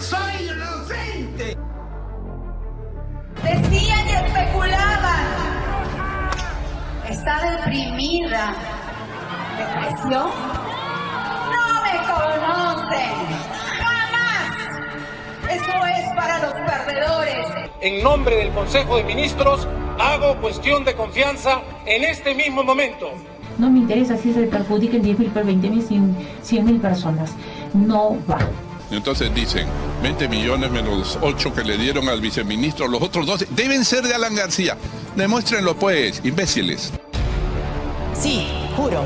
¡Soy inocente! Decían y especulaban. Está deprimida. ¿Depresión? ¡No me conocen! ¡Jamás! Eso es para los perdedores. En nombre del Consejo de Ministros, hago cuestión de confianza en este mismo momento. No me interesa si se perjudiquen 10.000, 20.000, 100.000 personas. No va. Entonces dicen, 20 millones menos los 8 que le dieron al viceministro, los otros 12 deben ser de Alan García. Demuéstrenlo pues, imbéciles. Sí, juro.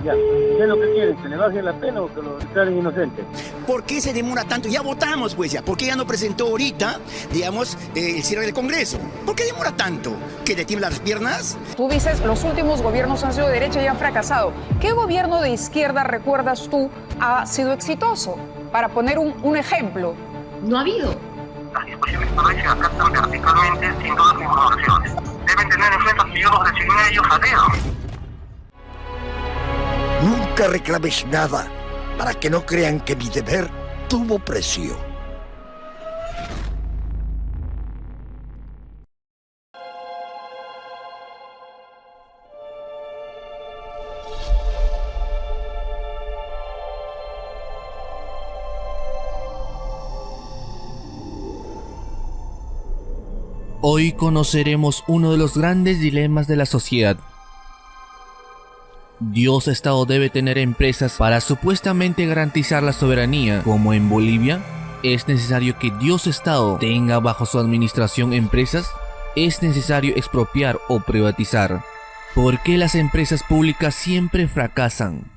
Ya, ¿qué es lo que quieren? ¿Que le bajen la pena o que lo declaren inocente? ¿Por qué se demora tanto? Ya votamos, pues ya. ¿Por qué ya no presentó ahorita, digamos, el cierre del Congreso? ¿Por qué demora tanto? ¿Que le tiemblan las piernas? Tú dices, los últimos gobiernos han sido de derecha y han fracasado. ¿Qué gobierno de izquierda, recuerdas tú, ha sido exitoso? Para poner un ejemplo. No ha habido. Las discusiones políticas captan verticalmente sin dudas informaciones. Deben tener en cuenta que yo los designé a ellos a dedo. Nunca reclames nada, para que no crean que mi deber tuvo precio. Hoy conoceremos uno de los grandes dilemas de la sociedad. ¿Dios Estado debe tener empresas para supuestamente garantizar la soberanía, como en Bolivia? ¿Es necesario que Dios Estado tenga bajo su administración empresas? ¿Es necesario expropiar o privatizar? ¿Por qué las empresas públicas siempre fracasan?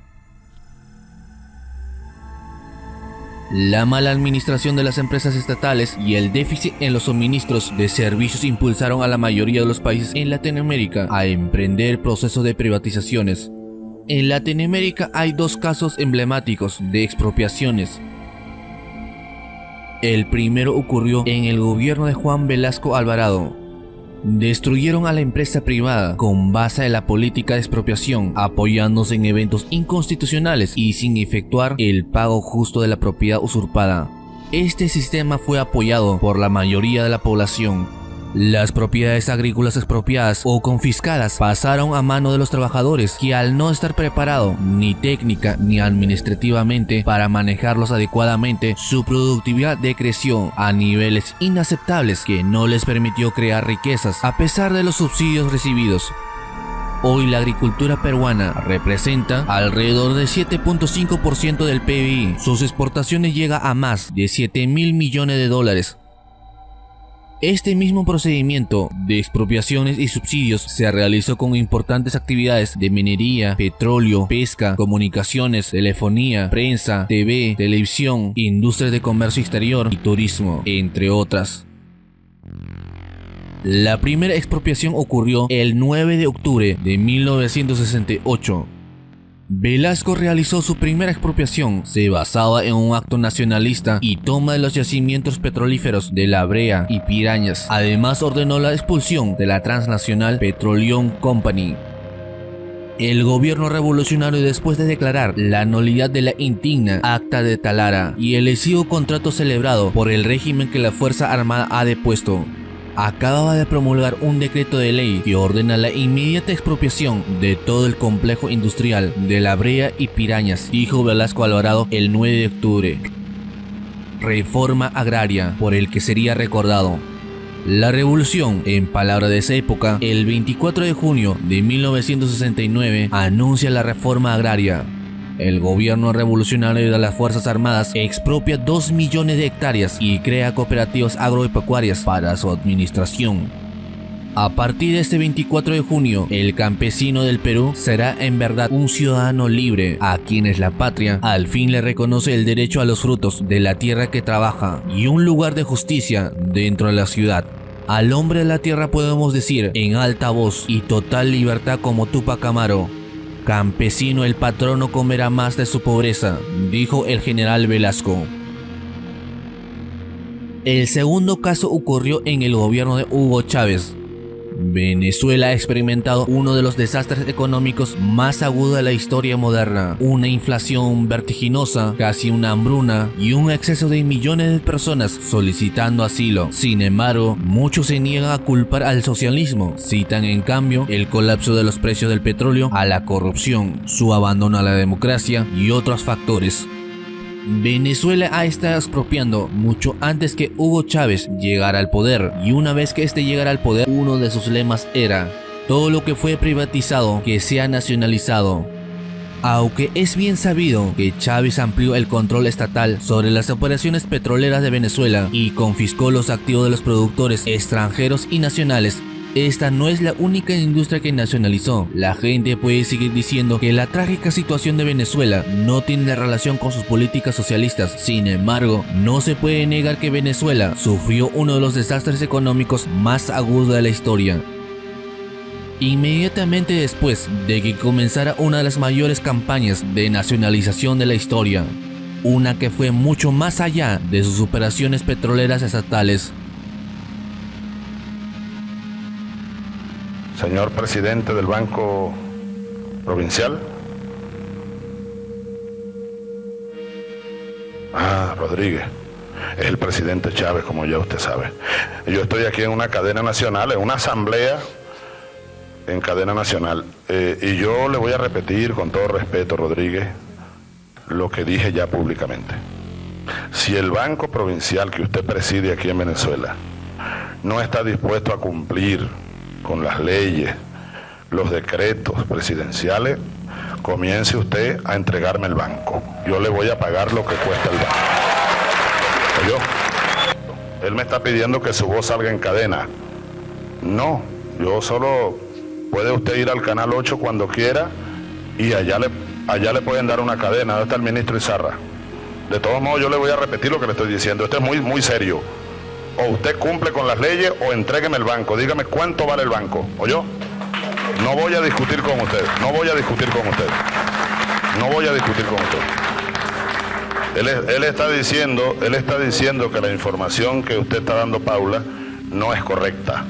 La mala administración de las empresas estatales y el déficit en los suministros de servicios impulsaron a la mayoría de los países en Latinoamérica a emprender procesos de privatizaciones. En Latinoamérica hay dos casos emblemáticos de expropiaciones. El primero ocurrió en el gobierno de Juan Velasco Alvarado. Destruyeron a la empresa privada con base en la política de expropiación, apoyándose en eventos inconstitucionales y sin efectuar el pago justo de la propiedad usurpada. Este sistema fue apoyado por la mayoría de la población. Las propiedades agrícolas expropiadas o confiscadas pasaron a mano de los trabajadores que, al no estar preparados ni técnica ni administrativamente para manejarlos adecuadamente, su productividad decreció a niveles inaceptables que no les permitió crear riquezas a pesar de los subsidios recibidos. Hoy la agricultura peruana representa alrededor del 7.5% del PBI. Sus exportaciones llegan a más de 7.000 millones de dólares. Este mismo procedimiento de expropiaciones y subsidios se realizó con importantes actividades de minería, petróleo, pesca, comunicaciones, telefonía, prensa, TV, televisión, industrias de comercio exterior y turismo, entre otras. La primera expropiación ocurrió el 9 de octubre de 1968. Velasco realizó su primera expropiación. Se basaba en un acto nacionalista y toma de los yacimientos petrolíferos de La Brea y Pirañas. Además ordenó la expulsión de la transnacional Petroleum Company. El gobierno revolucionario, después de declarar la nulidad de la indigna Acta de Talara y el lesivo contrato celebrado por el régimen que la Fuerza Armada ha depuesto, acababa de promulgar un decreto de ley que ordena la inmediata expropiación de todo el complejo industrial de La Brea y Pirañas, dijo Velasco Alvarado el 9 de octubre. Reforma agraria por el que sería recordado. La revolución, en palabras de esa época, el 24 de junio de 1969, anuncia la reforma agraria. El gobierno revolucionario de las Fuerzas Armadas expropia 2 millones de hectáreas y crea cooperativas agropecuarias para su administración. A partir de este 24 de junio, el campesino del Perú será en verdad un ciudadano libre, a quienes la patria al fin le reconoce el derecho a los frutos de la tierra que trabaja y un lugar de justicia dentro de la ciudad. Al hombre de la tierra podemos decir en alta voz y total libertad como Túpac Amaru: campesino, el patrono comerá más de su pobreza, dijo el general Velasco. El segundo caso ocurrió en el gobierno de Hugo Chávez. Venezuela ha experimentado uno de los desastres económicos más agudos de la historia moderna. Una inflación vertiginosa, casi una hambruna y un exceso de millones de personas solicitando asilo. Sin embargo, muchos se niegan a culpar al socialismo. Citan en cambio el colapso de los precios del petróleo, a la corrupción, su abandono a la democracia y otros factores. Venezuela ha estado expropiando mucho antes que Hugo Chávez llegara al poder, y una vez que este llegara al poder, uno de sus lemas era: todo lo que fue privatizado, que sea nacionalizado. Aunque es bien sabido que Chávez amplió el control estatal sobre las operaciones petroleras de Venezuela y confiscó los activos de los productores extranjeros y nacionales, esta no es la única industria que nacionalizó. La gente puede seguir diciendo que la trágica situación de Venezuela no tiene relación con sus políticas socialistas. Sin embargo, no se puede negar que Venezuela sufrió uno de los desastres económicos más agudos de la historia. Inmediatamente después de que comenzara una de las mayores campañas de nacionalización de la historia, una que fue mucho más allá de sus operaciones petroleras estatales. Señor presidente del Banco Provincial. Rodríguez. Es el presidente Chávez, como ya usted sabe. Yo estoy aquí en una cadena nacional, en una asamblea en cadena nacional. Y yo le voy a repetir con todo respeto, Rodríguez, lo que dije ya públicamente. Si el Banco Provincial que usted preside aquí en Venezuela no está dispuesto a cumplir con las leyes, los decretos presidenciales, comience usted a entregarme el banco. Yo le voy a pagar lo que cuesta el banco. ¿Oyó? Él me está pidiendo que su voz salga en cadena. No, yo solo... Puede usted ir al Canal 8 cuando quiera y allá le pueden dar una cadena. ¿Dónde está el ministro Izarra? De todos modos, yo le voy a repetir lo que le estoy diciendo. Esto es muy, muy serio. O usted cumple con las leyes o entrégueme el banco. Dígame cuánto vale el banco. ¿Oyó? No voy a discutir con usted. No voy a discutir con usted. No voy a discutir con usted. Él está diciendo que la información que usted está dando, Paula, no es correcta.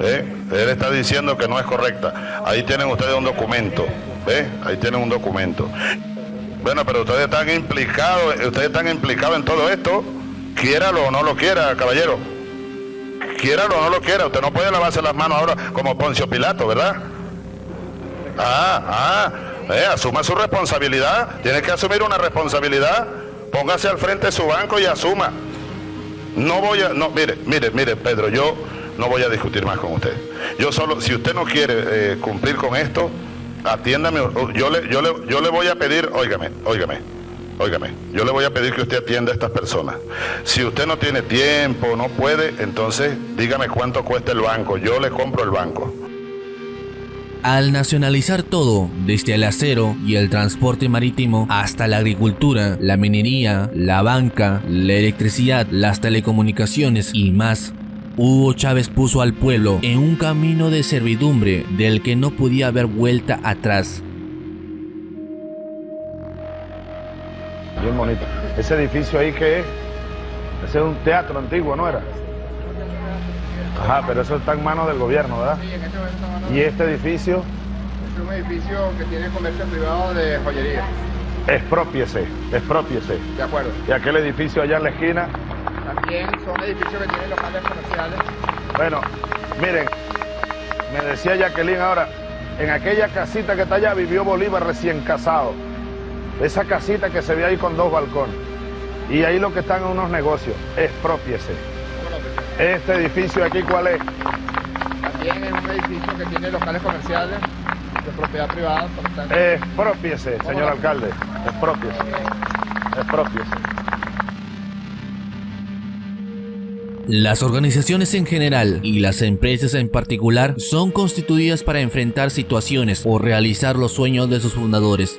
Él está diciendo que no es correcta. Ahí tienen ustedes un documento. Ahí tienen un documento. Bueno, pero ustedes están implicados en todo esto. Quiéralo o no lo quiera, caballero. Quiéralo o no lo quiera. Usted no puede lavarse las manos ahora como Poncio Pilato, ¿verdad? Asuma su responsabilidad. Tiene que asumir una responsabilidad. Póngase al frente de su banco y asuma. Mire, Pedro, yo no voy a discutir más con usted. Yo solo, si usted no quiere cumplir con esto, atiéndame. Yo le voy a pedir, óigame. Yo le voy a pedir que usted atienda a estas personas. Si usted no tiene tiempo, no puede, entonces dígame cuánto cuesta el banco. Yo le compro el banco. Al nacionalizar todo, desde el acero y el transporte marítimo hasta la agricultura, la minería, la banca, la electricidad, las telecomunicaciones y más, Hugo Chávez puso al pueblo en un camino de servidumbre del que no podía haber vuelta atrás. Bien bonito. Ese edificio ahí, ¿qué es? Ese es un teatro antiguo, ¿no era? Ajá, pero eso está en manos del gobierno, ¿verdad? Sí, en este momento está en manos. ¿Y este edificio? Es un edificio que tiene comercio privado de joyería. Expropiese. De acuerdo. ¿Y aquel edificio allá en la esquina? También son edificios que tienen locales comerciales. Bueno, miren, me decía Jacqueline ahora, en aquella casita que está allá vivió Bolívar recién casado. Esa casita que se ve ahí con 2 balcones. Y ahí lo que están en unos negocios. Expropiese. ¿Este edificio aquí cuál es? También es un edificio que tiene locales comerciales de propiedad privada. Expropiese, señor alcalde. Expropiese. Las organizaciones en general y las empresas en particular son constituidas para enfrentar situaciones o realizar los sueños de sus fundadores.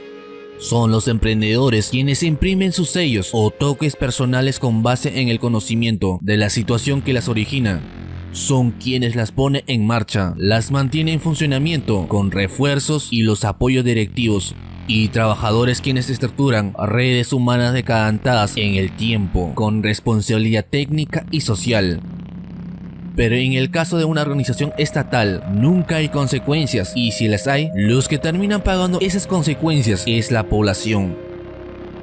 Son los emprendedores quienes imprimen sus sellos o toques personales con base en el conocimiento de la situación que las origina. Son quienes las ponen en marcha, las mantienen en funcionamiento con refuerzos y los apoyos directivos, y trabajadores quienes estructuran redes humanas decantadas en el tiempo con responsabilidad técnica y social. Pero en el caso de una organización estatal, nunca hay consecuencias, y si las hay, los que terminan pagando esas consecuencias es la población.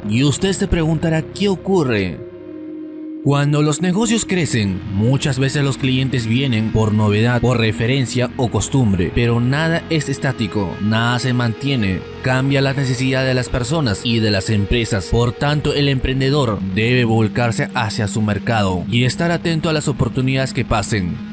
Y usted se preguntará qué ocurre. Cuando los negocios crecen, muchas veces los clientes vienen por novedad, por referencia o costumbre, pero nada es estático, nada se mantiene, cambia la necesidad de las personas y de las empresas. Por tanto, el emprendedor debe volcarse hacia su mercado y estar atento a las oportunidades que pasen.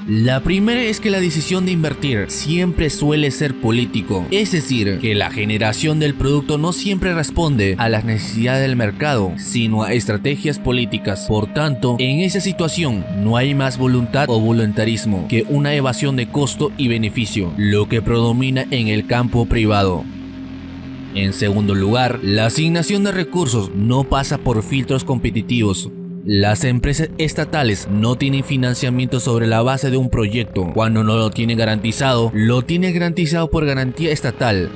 La primera es que la decisión de invertir siempre suele ser político, es decir, que la generación del producto no siempre responde a las necesidades del mercado, sino a estrategias políticas. Por tanto, en esa situación no hay más voluntad o voluntarismo que una evasión de costo y beneficio, lo que predomina en el campo privado. En segundo lugar, la asignación de recursos no pasa por filtros competitivos. Las empresas estatales no tienen financiamiento sobre la base de un proyecto. Cuando no lo tienen garantizado, lo tiene garantizado por garantía estatal.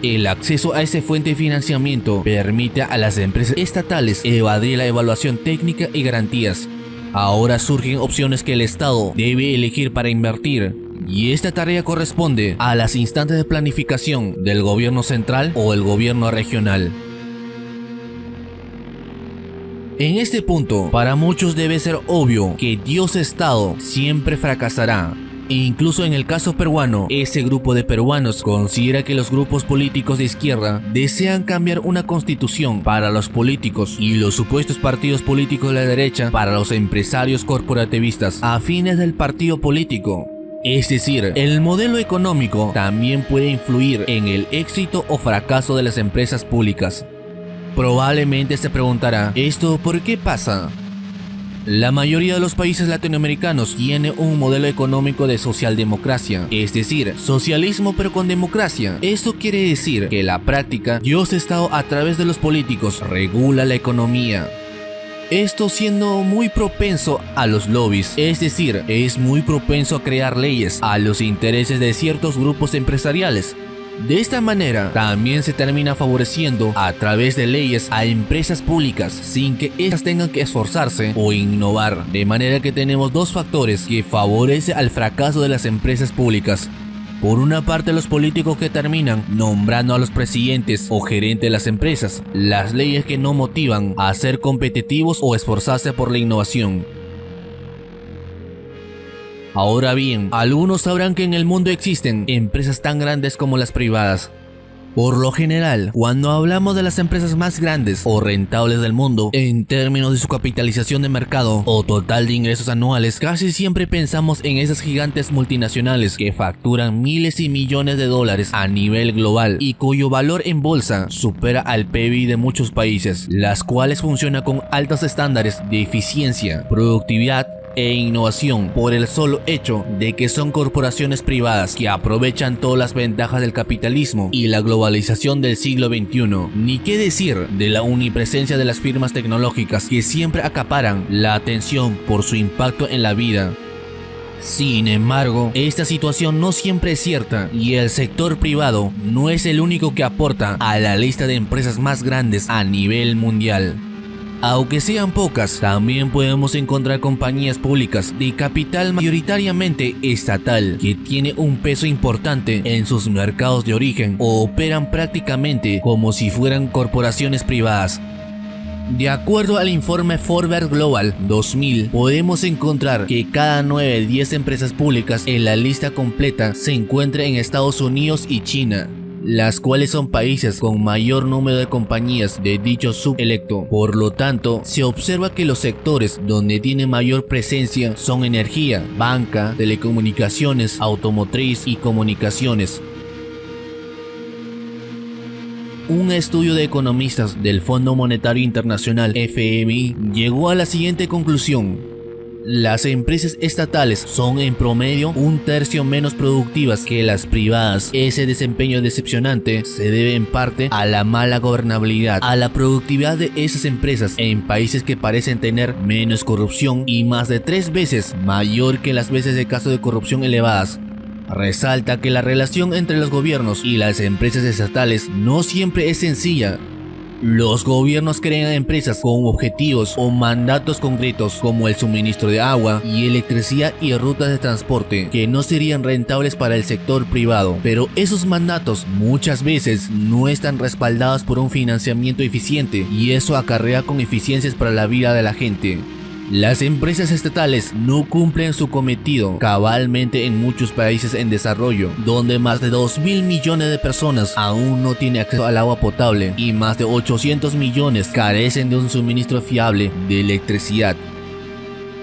El acceso a esa fuente de financiamiento permite a las empresas estatales evadir la evaluación técnica y garantías. Ahora surgen opciones que el Estado debe elegir para invertir, y esta tarea corresponde a las instancias de planificación del gobierno central o el gobierno regional. En este punto, para muchos debe ser obvio que Dios Estado siempre fracasará. E incluso en el caso peruano, ese grupo de peruanos considera que los grupos políticos de izquierda desean cambiar una constitución para los políticos y los supuestos partidos políticos de la derecha para los empresarios corporativistas afines del partido político. Es decir, el modelo económico también puede influir en el éxito o fracaso de las empresas públicas. Probablemente se preguntará, ¿esto por qué pasa? La mayoría de los países latinoamericanos tiene un modelo económico de socialdemocracia, es decir, socialismo pero con democracia. Esto quiere decir que en la práctica, Dios Estado a través de los políticos regula la economía. Esto siendo muy propenso a los lobbies, es decir, es muy propenso a crear leyes a los intereses de ciertos grupos empresariales. De esta manera, también se termina favoreciendo a través de leyes a empresas públicas sin que éstas tengan que esforzarse o innovar. De manera que tenemos dos factores que favorecen al fracaso de las empresas públicas. Por una parte, los políticos que terminan nombrando a los presidentes o gerentes de las empresas, las leyes que no motivan a ser competitivos o esforzarse por la innovación. Ahora bien, algunos sabrán que en el mundo existen empresas tan grandes como las privadas. Por lo general, cuando hablamos de las empresas más grandes o rentables del mundo, en términos de su capitalización de mercado o total de ingresos anuales, casi siempre pensamos en esas gigantes multinacionales que facturan miles y millones de dólares a nivel global y cuyo valor en bolsa supera al PIB de muchos países, las cuales funcionan con altos estándares de eficiencia, productividad e innovación por el solo hecho de que son corporaciones privadas que aprovechan todas las ventajas del capitalismo y la globalización del siglo XXI. Ni qué decir de la omnipresencia de las firmas tecnológicas que siempre acaparan la atención por su impacto en la vida. Sin embargo, esta situación no siempre es cierta y el sector privado no es el único que aporta a la lista de empresas más grandes a nivel mundial. Aunque sean pocas, también podemos encontrar compañías públicas de capital mayoritariamente estatal que tiene un peso importante en sus mercados de origen o operan prácticamente como si fueran corporaciones privadas. De acuerdo al informe Forbes Global 2000, podemos encontrar que cada 9 de 10 empresas públicas en la lista completa se encuentra en Estados Unidos y China, las cuales son países con mayor número de compañías de dicho subelecto. Por lo tanto, se observa que los sectores donde tiene mayor presencia son energía, banca, telecomunicaciones, automotriz y comunicaciones. Un estudio de economistas del Fondo Monetario Internacional (FMI) llegó a la siguiente conclusión. Las empresas estatales son en promedio un tercio menos productivas que las privadas. Ese desempeño decepcionante se debe en parte a la mala gobernabilidad, a la productividad de esas empresas en países que parecen tener menos corrupción y más de 3 veces mayor que las veces de casos de corrupción elevadas. Resalta que la relación entre los gobiernos y las empresas estatales no siempre es sencilla. Los gobiernos crean empresas con objetivos o mandatos concretos como el suministro de agua y electricidad y rutas de transporte que no serían rentables para el sector privado, pero esos mandatos muchas veces no están respaldados por un financiamiento eficiente y eso acarrea con eficiencias para la vida de la gente. Las empresas estatales no cumplen su cometido cabalmente en muchos países en desarrollo, donde más de 2.000 millones de personas aún no tienen acceso al agua potable y más de 800 millones carecen de un suministro fiable de electricidad.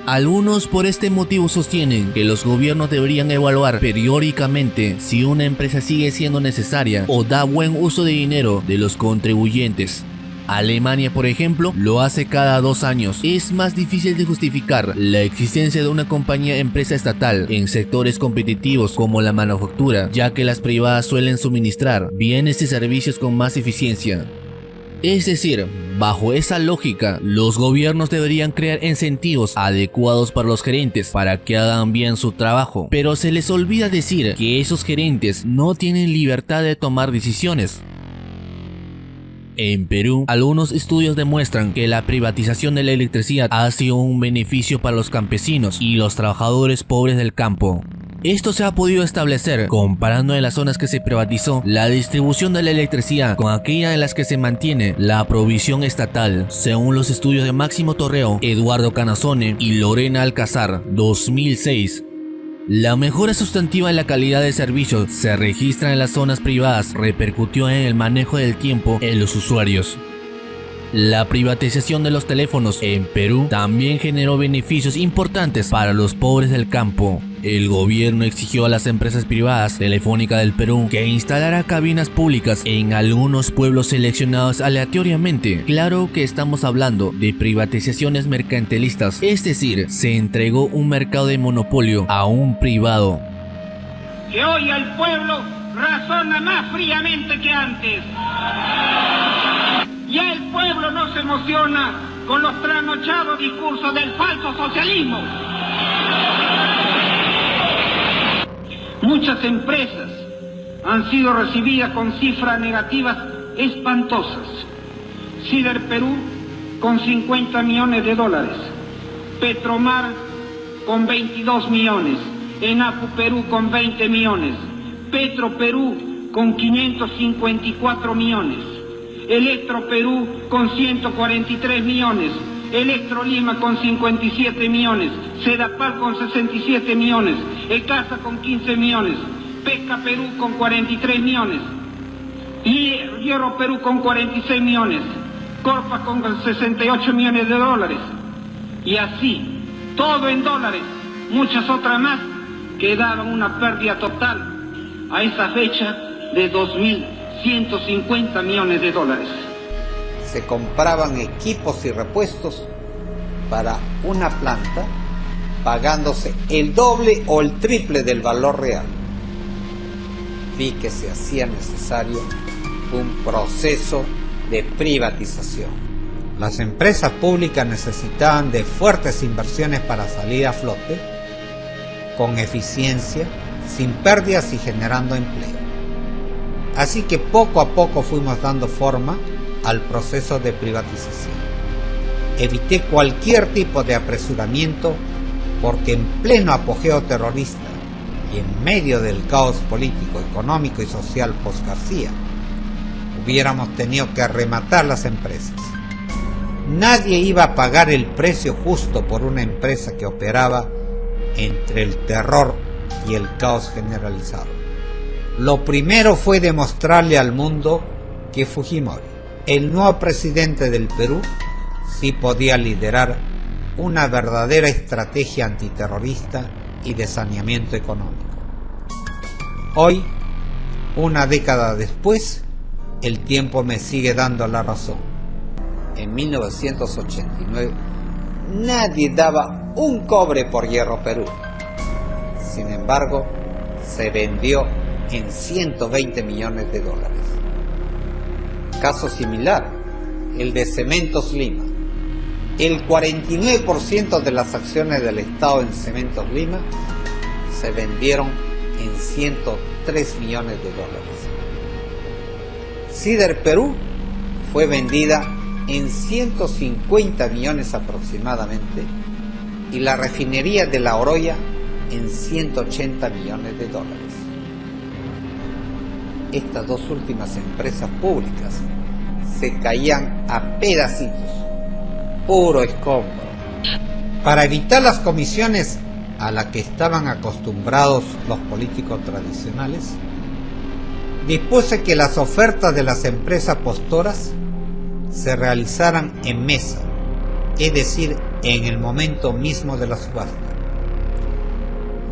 Algunos por este motivo sostienen que los gobiernos deberían evaluar periódicamente si una empresa sigue siendo necesaria o da buen uso de dinero de los contribuyentes. Alemania, por ejemplo, lo hace cada 2 años. Es más difícil de justificar la existencia de una compañía empresa estatal en sectores competitivos como la manufactura, ya que las privadas suelen suministrar bienes y servicios con más eficiencia. Es decir, bajo esa lógica, los gobiernos deberían crear incentivos adecuados para los gerentes para que hagan bien su trabajo, pero se les olvida decir que esos gerentes no tienen libertad de tomar decisiones. En Perú, algunos estudios demuestran que la privatización de la electricidad ha sido un beneficio para los campesinos y los trabajadores pobres del campo. Esto se ha podido establecer comparando en las zonas que se privatizó la distribución de la electricidad con aquella en las que se mantiene la provisión estatal, según los estudios de Máximo Torreo, Eduardo Canazone y Lorena Alcázar, 2006. La mejora sustantiva en la calidad de servicios se registra en las zonas privadas, repercutió en el manejo del tiempo en los usuarios. La privatización de los teléfonos en Perú también generó beneficios importantes para los pobres del campo. El gobierno exigió a las empresas privadas Telefónica del Perú que instalara cabinas públicas en algunos pueblos seleccionados aleatoriamente. Claro que estamos hablando de privatizaciones mercantilistas, es decir, se entregó un mercado de monopolio a un privado. Que hoy el pueblo razona más fríamente que antes. Ya el pueblo no se emociona con los trasnochados discursos del falso socialismo. Muchas empresas han sido recibidas con cifras negativas espantosas. Cider Perú con 50 millones de dólares, Petromar con 22 millones, Enapu Perú con 20 millones, Petro Perú con 554 millones, Electro Perú con 143 millones, Electro Lima con 57 millones, Sedapal con 67 millones, Ecasa con 15 millones, Pesca Perú con 43 millones, y Hierro Perú con 46 millones, Corpa con 68 millones de dólares, y así, todo en dólares, muchas otras más que daban una pérdida total a esa fecha de 2.150 millones de dólares. Se compraban equipos y repuestos para una planta pagándose el doble o el triple del valor real. Vi que se hacía necesario un proceso de privatización. Las empresas públicas necesitaban de fuertes inversiones para salir a flote, con eficiencia, sin pérdidas y generando empleo. Así que poco a poco fuimos dando forma al proceso de privatización. Evité cualquier tipo de apresuramiento porque en pleno apogeo terrorista y en medio del caos político, económico y social post-García, hubiéramos tenido que rematar las empresas. Nadie iba a pagar el precio justo por una empresa que operaba entre el terror y el caos generalizado. Lo primero fue demostrarle al mundo que Fujimori, el nuevo presidente del Perú, sí podía liderar una verdadera estrategia antiterrorista y de saneamiento económico. Hoy, una década después, el tiempo me sigue dando la razón. En 1989, nadie daba un cobre por Hierro Perú. Sin embargo, se vendió en 120 millones de dólares. Caso similar, el de Cementos Lima. El 49% de las acciones del Estado en Cementos Lima se vendieron en 103 millones de dólares. Cider Perú fue vendida en 150 millones aproximadamente y la refinería de La Oroya en 180 millones de dólares. Estas dos últimas empresas públicas se caían a pedacitos, puro escombro. Para evitar las comisiones a las que estaban acostumbrados los políticos tradicionales, dispuse que las ofertas de las empresas postoras se realizaran en mesa, es decir, en el momento mismo de la subasta.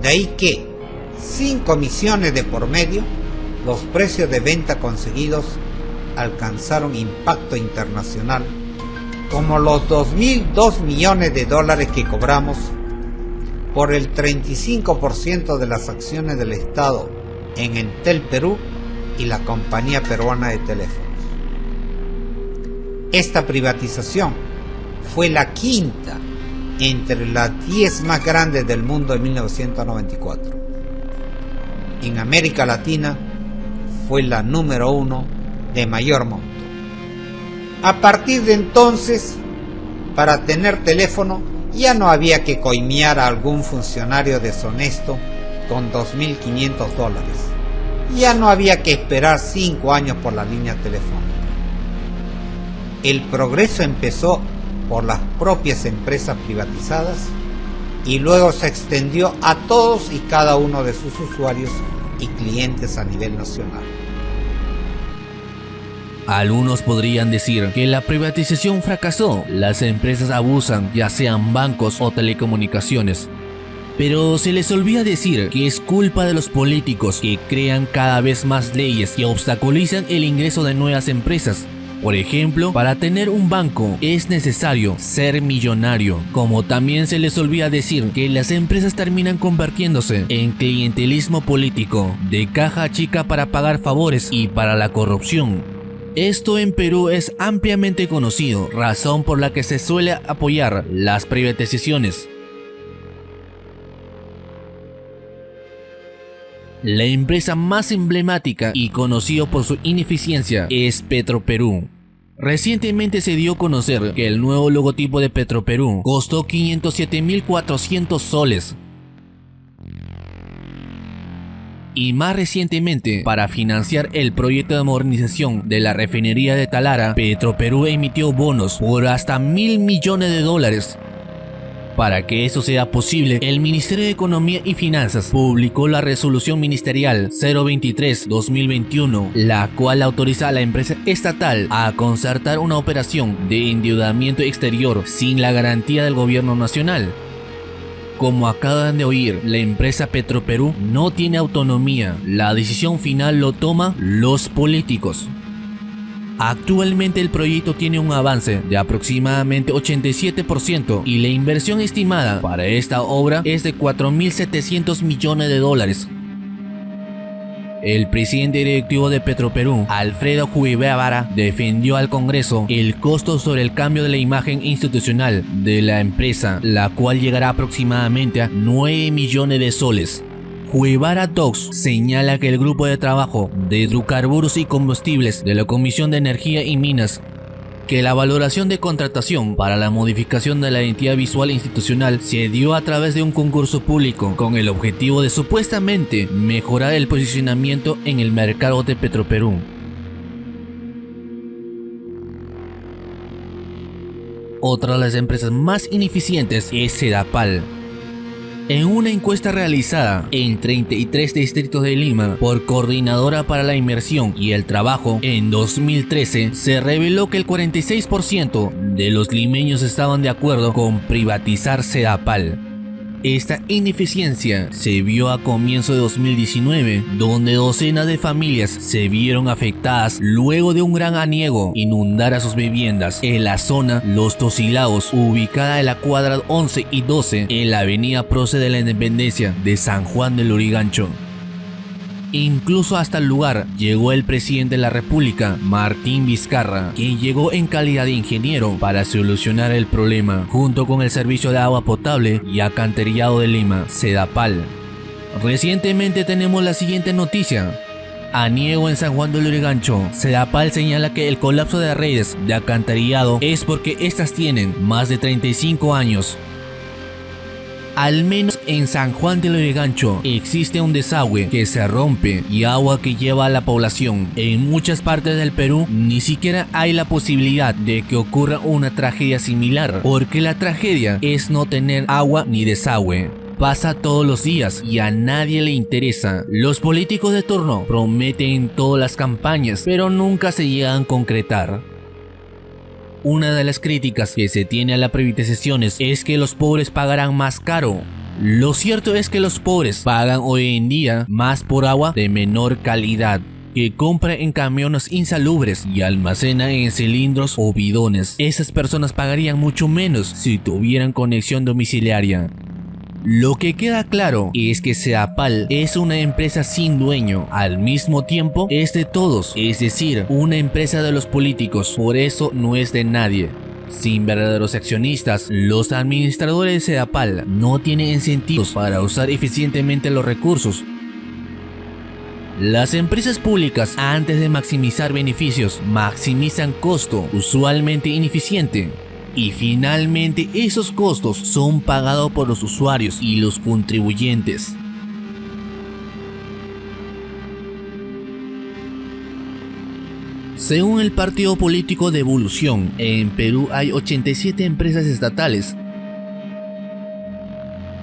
De ahí que, sin comisiones de por medio, los precios de venta conseguidos alcanzaron impacto internacional, como los 2.002 millones de dólares que cobramos por el 35% de las acciones del Estado en Entel Perú y la Compañía Peruana de Teléfonos. Esta privatización fue la quinta entre las 10 más grandes del mundo en 1994. En América Latina fue la número 1 de mayor monto. A partir de entonces, para tener teléfono ya no había que coimear a algún funcionario deshonesto con 2.500 dólares. Ya no había que esperar 5 años por la línea telefónica. El progreso empezó por las propias empresas privatizadas y luego se extendió a todos y cada uno de sus usuarios y clientes a nivel nacional. Algunos podrían decir que la privatización fracasó, las empresas abusan, ya sean bancos o telecomunicaciones. Pero se les olvida decir que es culpa de los políticos que crean cada vez más leyes que obstaculizan el ingreso de nuevas empresas. Por ejemplo, para tener un banco es necesario ser millonario, como también se les olvida decir que las empresas terminan convirtiéndose en clientelismo político, de caja chica para pagar favores y para la corrupción. Esto en Perú es ampliamente conocido, razón por la que se suele apoyar las privatizaciones. La empresa más emblemática y conocida por su ineficiencia es Petroperú. Recientemente se dio a conocer que el nuevo logotipo de Petroperú costó 507.400 soles. Y más recientemente, para financiar el proyecto de modernización de la refinería de Talara, Petroperú emitió bonos por hasta $1.000 millones. Para que eso sea posible, el Ministerio de Economía y Finanzas publicó la resolución ministerial 023-2021, la cual autoriza a la empresa estatal a concertar una operación de endeudamiento exterior sin la garantía del gobierno nacional. Como acaban de oír, la empresa Petroperú no tiene autonomía, la decisión final lo toman los políticos. Actualmente el proyecto tiene un avance de aproximadamente 87% y la inversión estimada para esta obra es de $4.700 millones. El presidente directivo de Petroperú, Alfredo Huibara, defendió al Congreso el costo sobre el cambio de la imagen institucional de la empresa, la cual llegará aproximadamente a 9 millones de soles. Huibara Docs señala que el grupo de trabajo de hidrocarburos y combustibles de la Comisión de Energía y Minas, que la valoración de contratación para la modificación de la identidad visual institucional se dio a través de un concurso público con el objetivo de supuestamente mejorar el posicionamiento en el mercado de Petroperú. Otra de las empresas más ineficientes es Sedapal. En una encuesta realizada en 33 distritos de Lima por Coordinadora para la Inmersión y el Trabajo en 2013, se reveló que el 46% de los limeños estaban de acuerdo con privatizar Sedapal. Esta ineficiencia se vio a comienzo de 2019, donde docenas de familias se vieron afectadas luego de un gran aniego inundara sus viviendas en la zona Los Tosilaos, ubicada en la cuadra 11 y 12 en la avenida Prócer de la Independencia de San Juan del Lurigancho. Incluso hasta el lugar llegó el presidente de la República, Martín Vizcarra, quien llegó en calidad de ingeniero para solucionar el problema, junto con el Servicio de Agua Potable y Alcantarillado de Lima, Sedapal. Recientemente tenemos la siguiente noticia. A Niego, en San Juan de Lurigancho, Sedapal señala que el colapso de redes de alcantarillado es porque estas tienen más de 35 años. Al menos en San Juan de Lurigancho existe un desagüe que se rompe y agua que lleva a la población. En muchas partes del Perú ni siquiera hay la posibilidad de que ocurra una tragedia similar, porque la tragedia es no tener agua ni desagüe. Pasa todos los días y a nadie le interesa. Los políticos de turno prometen todas las campañas, pero nunca se llegan a concretar. Una de las críticas que se tiene a las privatizaciones es que los pobres pagarán más caro. Lo cierto es que los pobres pagan hoy en día más por agua de menor calidad, que compra en camiones insalubres y almacena en cilindros o bidones. Esas personas pagarían mucho menos si tuvieran conexión domiciliaria. Lo que queda claro es que Sedapal es una empresa sin dueño, al mismo tiempo es de todos, es decir, una empresa de los políticos, por eso no es de nadie. Sin verdaderos accionistas, los administradores de Sedapal no tienen incentivos para usar eficientemente los recursos. Las empresas públicas, antes de maximizar beneficios, maximizan costo, usualmente ineficiente. Y finalmente esos costos son pagados por los usuarios y los contribuyentes. Según el partido político de Evolución, en Perú hay 87 empresas estatales.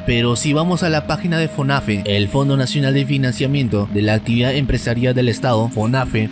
Pero si vamos a la página de FONAFE, el Fondo Nacional de Financiamiento de la Actividad Empresarial del Estado, FONAFE,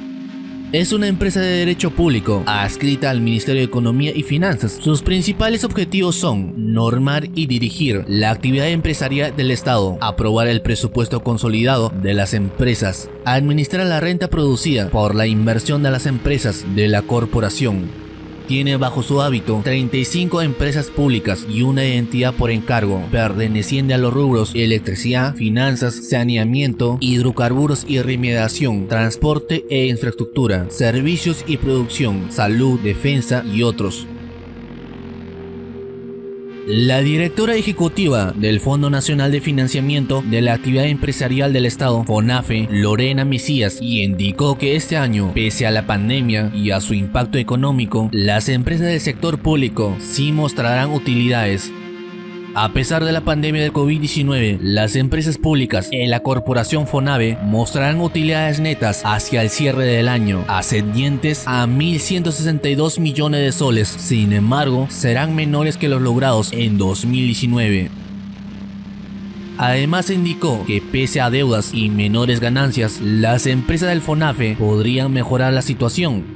es una empresa de derecho público adscrita al Ministerio de Economía y Finanzas. Sus principales objetivos son normar y dirigir la actividad empresarial del Estado, aprobar el presupuesto consolidado de las empresas, administrar la renta producida por la inversión de las empresas de la corporación. Tiene bajo su hábito 35 empresas públicas y una entidad por encargo, perteneciente a los rubros electricidad, finanzas, saneamiento, hidrocarburos y remediación, transporte e infraestructura, servicios y producción, salud, defensa y otros. La directora ejecutiva del Fondo Nacional de Financiamiento de la Actividad Empresarial del Estado, FONAFE, Lorena Mesías, indicó que este año, pese a la pandemia y a su impacto económico, las empresas del sector público sí mostrarán utilidades. A pesar de la pandemia del COVID-19, las empresas públicas en la corporación FONAVE mostrarán utilidades netas hacia el cierre del año, ascendientes a 1.162 millones de soles. Sin embargo, serán menores que los logrados en 2019. Además indicó que pese a deudas y menores ganancias, las empresas del FONAFE podrían mejorar la situación.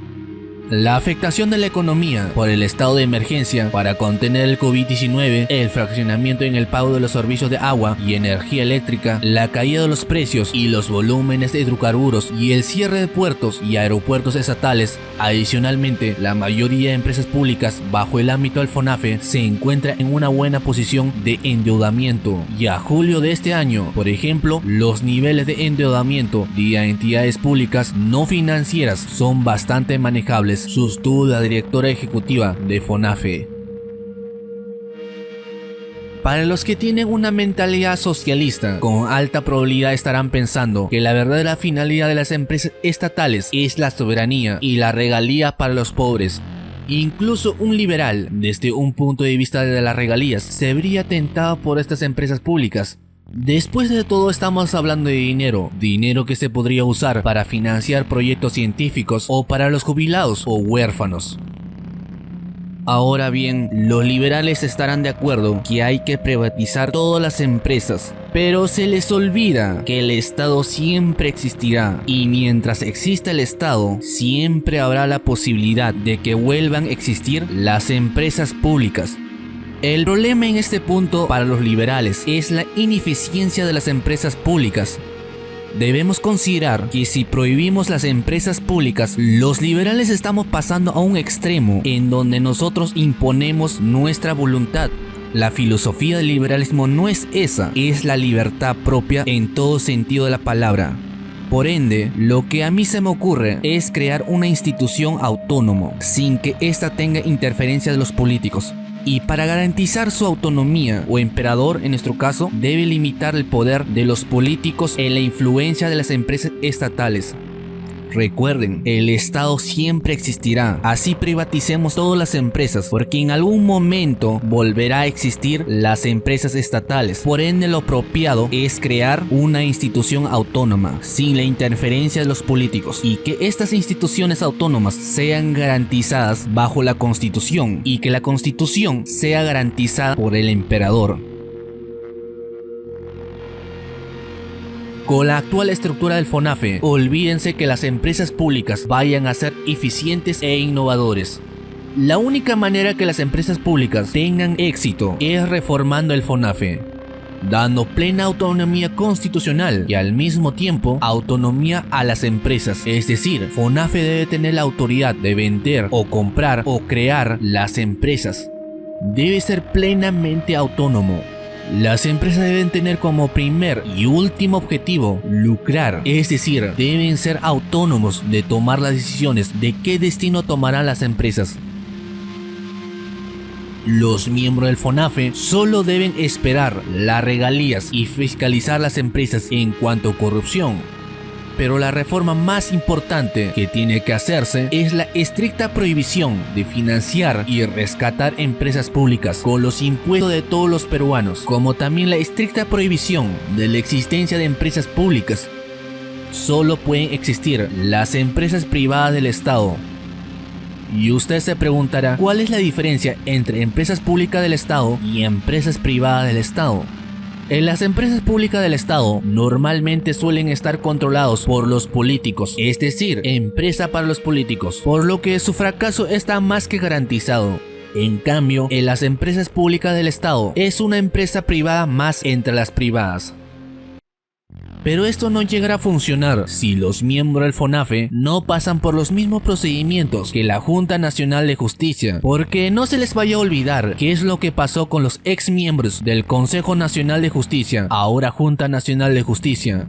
La afectación de la economía por el estado de emergencia para contener el COVID-19, el fraccionamiento en el pago de los servicios de agua y energía eléctrica, la caída de los precios y los volúmenes de hidrocarburos y el cierre de puertos y aeropuertos estatales. Adicionalmente, la mayoría de empresas públicas bajo el ámbito del FONAFE se encuentra en una buena posición de endeudamiento. Y a julio de este año, por ejemplo, los niveles de endeudamiento de entidades públicas no financieras son bastante manejables, sostuvo la directora ejecutiva de FONAFE. Para los que tienen una mentalidad socialista, con alta probabilidad estarán pensando que la verdadera finalidad de las empresas estatales es la soberanía y la regalía para los pobres. Incluso un liberal, desde un punto de vista de las regalías, se vería tentado por estas empresas públicas. Después de todo, estamos hablando de dinero que se podría usar para financiar proyectos científicos o para los jubilados o huérfanos. Ahora bien, los liberales estarán de acuerdo que hay que privatizar todas las empresas, pero se les olvida que el Estado siempre existirá, y mientras exista el Estado, siempre habrá la posibilidad de que vuelvan a existir las empresas públicas. El problema en este punto para los liberales es la ineficiencia de las empresas públicas. Debemos considerar que si prohibimos las empresas públicas, los liberales estamos pasando a un extremo en donde nosotros imponemos nuestra voluntad. La filosofía del liberalismo no es esa, es la libertad propia en todo sentido de la palabra. Por ende, lo que a mí se me ocurre es crear una institución autónoma, sin que ésta tenga interferencia de los políticos. Y para garantizar su autonomía, o emperador en nuestro caso, debe limitar el poder de los políticos en la influencia de las empresas estatales. Recuerden, el Estado siempre existirá, así privaticemos todas las empresas, porque en algún momento volverá a existir las empresas estatales. Por ende, lo apropiado es crear una institución autónoma, sin la interferencia de los políticos, y que estas instituciones autónomas sean garantizadas bajo la Constitución, y que la Constitución sea garantizada por el emperador. Con la actual estructura del FONAFE, olvídense que las empresas públicas vayan a ser eficientes e innovadores. La única manera que las empresas públicas tengan éxito es reformando el FONAFE, dando plena autonomía constitucional y al mismo tiempo autonomía a las empresas. Es decir, FONAFE debe tener la autoridad de vender o comprar o crear las empresas. Debe ser plenamente autónomo. Las empresas deben tener como primer y último objetivo lucrar, es decir, deben ser autónomos de tomar las decisiones de qué destino tomarán las empresas. Los miembros del FONAFE solo deben esperar las regalías y fiscalizar las empresas en cuanto a corrupción. Pero la reforma más importante que tiene que hacerse es la estricta prohibición de financiar y rescatar empresas públicas con los impuestos de todos los peruanos, como también la estricta prohibición de la existencia de empresas públicas. Solo pueden existir las empresas privadas del Estado. Y usted se preguntará, ¿cuál es la diferencia entre empresas públicas del Estado y empresas privadas del Estado? En las empresas públicas del Estado normalmente suelen estar controlados por los políticos, es decir, empresa para los políticos, por lo que su fracaso está más que garantizado. En cambio, en las empresas públicas del Estado es una empresa privada más entre las privadas. Pero esto no llegará a funcionar si los miembros del FONAFE no pasan por los mismos procedimientos que la Junta Nacional de Justicia, porque no se les vaya a olvidar qué es lo que pasó con los ex miembros del Consejo Nacional de Justicia, ahora Junta Nacional de Justicia.